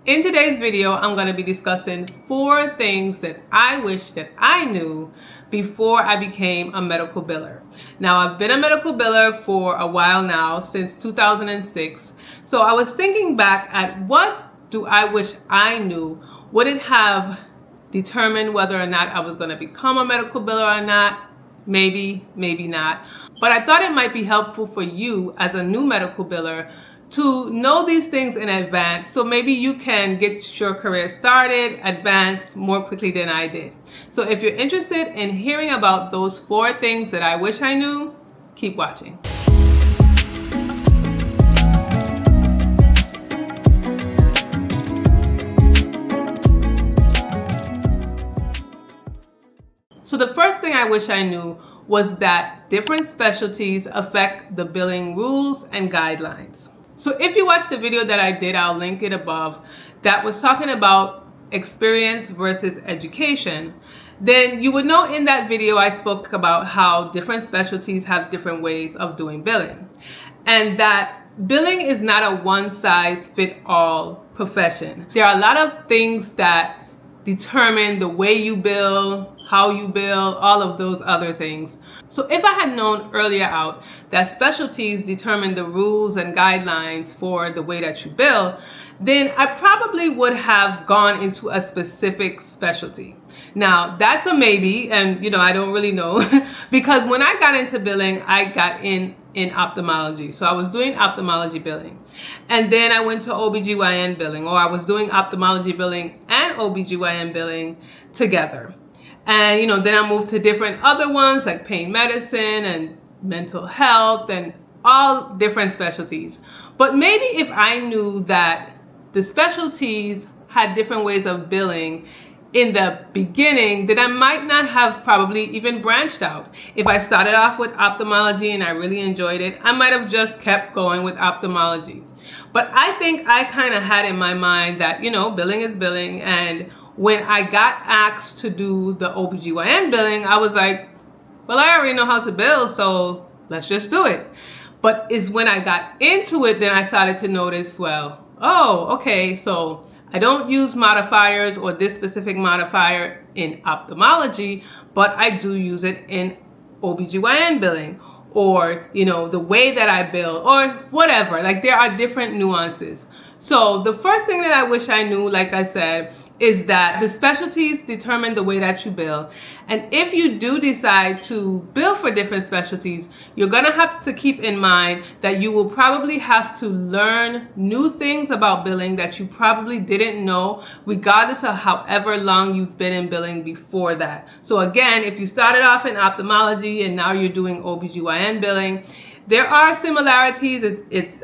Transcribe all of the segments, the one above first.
In today's video, I'm going to be discussing 4 things that I wish that I knew before I became a medical biller. Now, I've been a medical biller for a while now, since 2006. So I was thinking back at what do I wish I knew? Would it have determined whether or not I was going to become a medical biller or not? Maybe, maybe not. But I thought it might be helpful for you as a new medical biller to know these things in advance, so maybe you can get your career started, advanced more quickly than I did. So if you're interested in hearing about those 4 things that I wish I knew, keep watching. So the first thing I wish I knew was that different specialties affect the billing rules and guidelines. So if you watch the video that I did, I'll link it above, that was talking about experience versus education, then you would know in that video I spoke about how different specialties have different ways of doing billing. And that billing is not a one-size-fits-all profession. There are a lot of things that determine the way you bill, how you bill, all of those other things. So if I had known earlier out that specialties determine the rules and guidelines for the way that you bill, then I probably would have gone into a specific specialty. Now, that's a maybe, and I don't really know because when I got into billing, I got in ophthalmology. So I was doing ophthalmology billing. And then I went to OBGYN billing, or I was doing ophthalmology billing and OBGYN billing together. And then I moved to different other ones like pain medicine and mental health and all different specialties. But maybe if I knew that the specialties had different ways of billing in the beginning, then I might not have probably even branched out. If I started off with ophthalmology and I really enjoyed it, I might have just kept going with ophthalmology. But I think I kind of had in my mind that, billing is billing, and when I got asked to do the OBGYN billing, I was like, well, I already know how to bill, so let's just do it. But it's when I got into it, then I started to notice, well, oh, okay, so I don't use modifiers or this specific modifier in ophthalmology, but I do use it in OBGYN billing, or, the way that I bill, or whatever. Like, there are different nuances. So the first thing that I wish I knew, like I said, is that the specialties determine the way that you bill. And if you do decide to bill for different specialties, you're going to have to keep in mind that you will probably have to learn new things about billing that you probably didn't know, regardless of however long you've been in billing before that. So again, if you started off in ophthalmology and now you're doing OBGYN billing, there are similarities,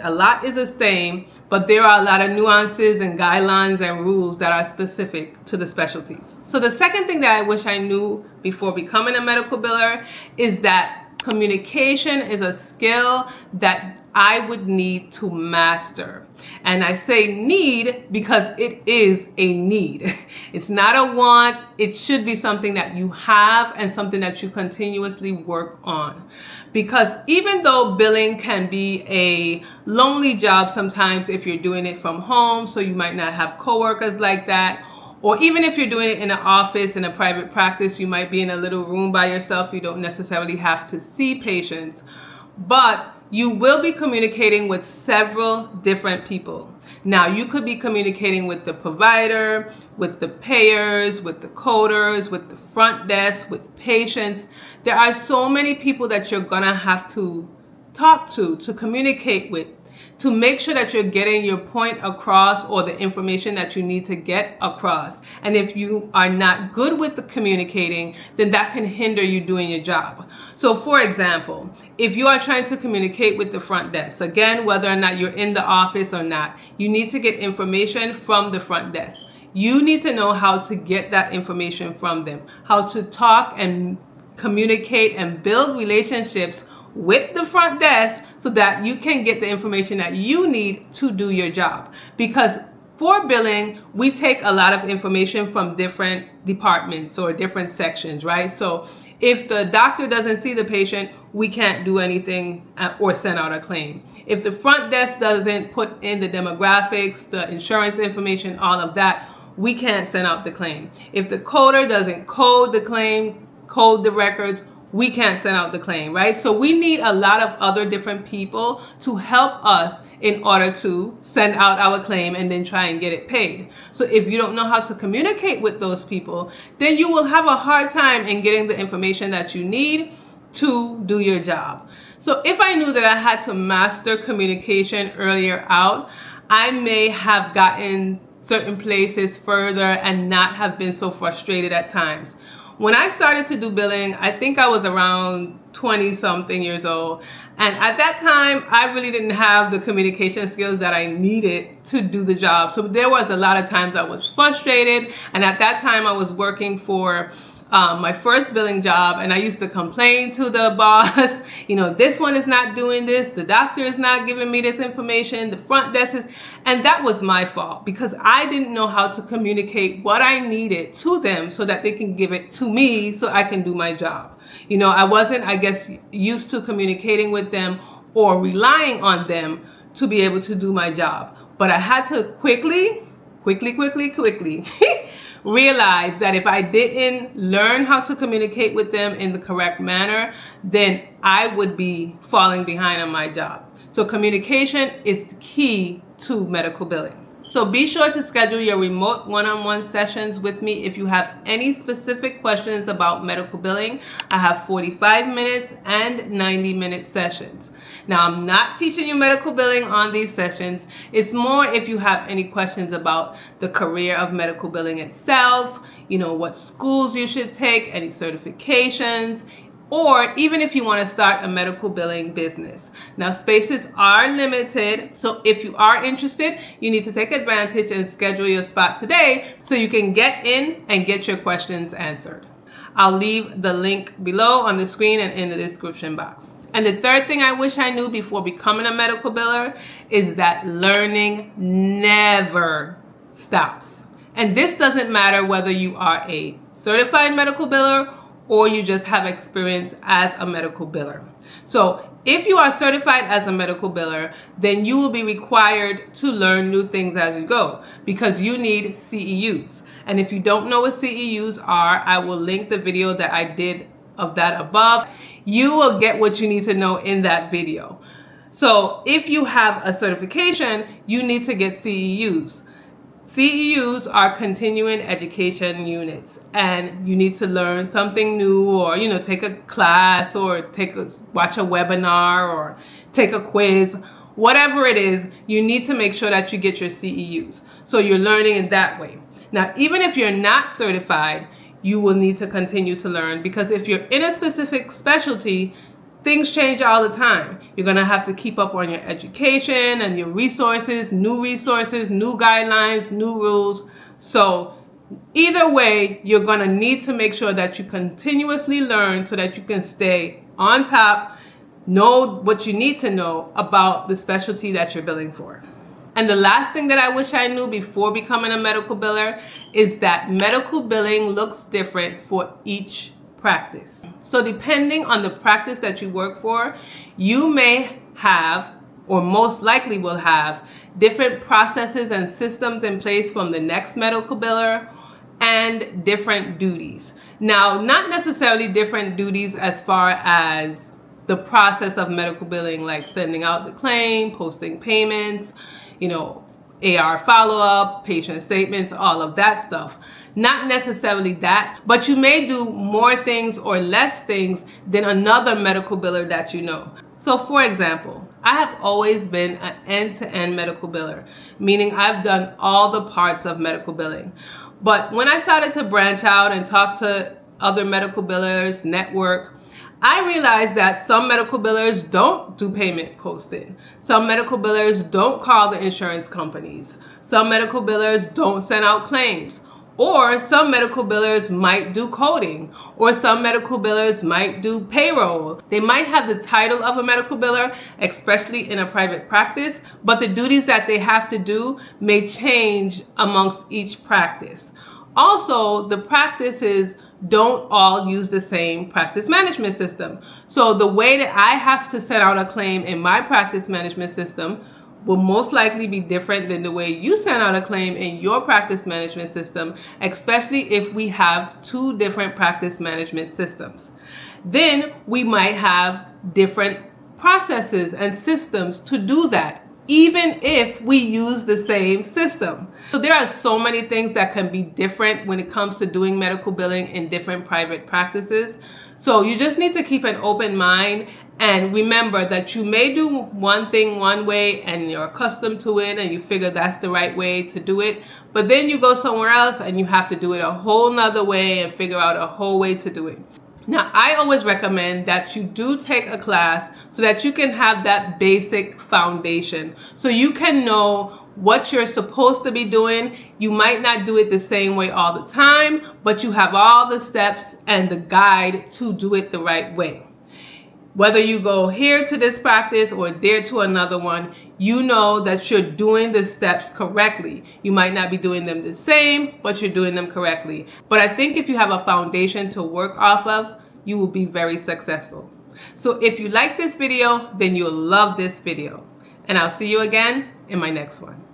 a lot is the same, but there are a lot of nuances and guidelines and rules that are specific to the specialties. So the second thing that I wish I knew before becoming a medical biller is that communication is a skill that I would need to master. And I say need because it is a need. It's not a want. It should be something that you have and something that you continuously work on. Because even though billing can be a lonely job sometimes if you're doing it from home, so you might not have coworkers like that, or even if you're doing it in an office, in a private practice, you might be in a little room by yourself. You don't necessarily have to see patients, but you will be communicating with several different people. Now, you could be communicating with the provider, with the payers, with the coders, with the front desk, with patients. There are so many people that you're gonna have to talk to communicate with, to make sure that you're getting your point across or the information that you need to get across. And if you are not good with the communicating, then that can hinder you doing your job. So for example, if you are trying to communicate with the front desk, again, whether or not you're in the office or not, you need to get information from the front desk. You need to know how to get that information from them, how to talk and communicate and build relationships with the front desk so that you can get the information that you need to do your job. Because for billing, we take a lot of information from different departments or different sections, right? So if the doctor doesn't see the patient, we can't do anything or send out a claim. If the front desk doesn't put in the demographics, the insurance information, all of that, we can't send out the claim. If the coder doesn't code the claim, code the records, we can't send out the claim, right? So we need a lot of other different people to help us in order to send out our claim and then try and get it paid. So if you don't know how to communicate with those people, then you will have a hard time in getting the information that you need to do your job. So if I knew that I had to master communication earlier out, I may have gotten certain places further and not have been so frustrated at times. When I started to do billing, I think I was around 20 something years old. And at that time, I really didn't have the communication skills that I needed to do the job. So there was a lot of times I was frustrated. And at that time I was working for my first billing job, and I used to complain to the boss, you know, this one is not doing this, the doctor is not giving me this information, the front desk is, and that was my fault because I didn't know how to communicate what I needed to them so that they can give it to me so I can do my job. You know, I wasn't, I guess, used to communicating with them or relying on them to be able to do my job. But I had to quickly realize that if I didn't learn how to communicate with them in the correct manner, then I would be falling behind on my job. So communication is key to medical billing. So be sure to schedule your remote one-on-one sessions with me if you have any specific questions about medical billing. I have 45 minutes and 90-minute sessions. Now, I'm not teaching you medical billing on these sessions. It's more if you have any questions about the career of medical billing itself, you know, what schools you should take, any certifications, or even if you want to start a medical billing business. Now, spaces are limited, so if you are interested, you need to take advantage and schedule your spot today so you can get in and get your questions answered. I'll leave the link below on the screen and in the description box. And the third thing I wish I knew before becoming a medical biller is that learning never stops. And this doesn't matter whether you are a certified medical biller or you just have experience as a medical biller. So if you are certified as a medical biller, then you will be required to learn new things as you go because you need CEUs. And if you don't know what CEUs are, I will link the video that I did of that above. You will get what you need to know in that video. So if you have a certification, you need to get CEUs. CEUs are continuing education units, and you need to learn something new, or you know, take a class, or watch a webinar, or take a quiz. Whatever it is, you need to make sure that you get your CEUs. So you're learning in that way. Now, even if you're not certified, you will need to continue to learn, because if you're in a specific specialty, things change all the time. You're going to have to keep up on your education and your resources, new guidelines, new rules. So either way, you're going to need to make sure that you continuously learn so that you can stay on top, know what you need to know about the specialty that you're billing for. And the last thing that I wish I knew before becoming a medical biller is that medical billing looks different for each practice. So depending on the practice that you work for, you may have, or most likely will have, different processes and systems in place from the next medical biller and different duties. Now, not necessarily different duties as far as the process of medical billing, like sending out the claim, posting payments, you know, AR follow-up, patient statements, all of that stuff. Not necessarily that, but you may do more things or less things than another medical biller that you know. So for example, I have always been an end-to-end medical biller, meaning I've done all the parts of medical billing. But when I started to branch out and talk to other medical billers, network, I realized that some medical billers don't do payment posting. Some medical billers don't call the insurance companies. Some medical billers don't send out claims. Or some medical billers might do coding. Or some medical billers might do payroll. They might have the title of a medical biller, especially in a private practice, but the duties that they have to do may change amongst each practice. Also, the practices don't all use the same practice management system. So the way that I have to send out a claim in my practice management system will most likely be different than the way you send out a claim in your practice management system, especially if we have two different practice management systems. Then we might have different processes and systems to do that, even if we use the same system. So there are so many things that can be different when it comes to doing medical billing in different private practices. So you just need to keep an open mind and remember that you may do one thing one way and you're accustomed to it and you figure that's the right way to do it. But then you go somewhere else and you have to do it a whole nother way and figure out a whole way to do it. Now, I always recommend that you do take a class so that you can have that basic foundation, so you can know what you're supposed to be doing. You might not do it the same way all the time, but you have all the steps and the guide to do it the right way. Whether you go here to this practice or there to another one, you know that you're doing the steps correctly. You might not be doing them the same, but you're doing them correctly. But I think if you have a foundation to work off of, you will be very successful. So if you like this video, then you'll love this video. And I'll see you again in my next one.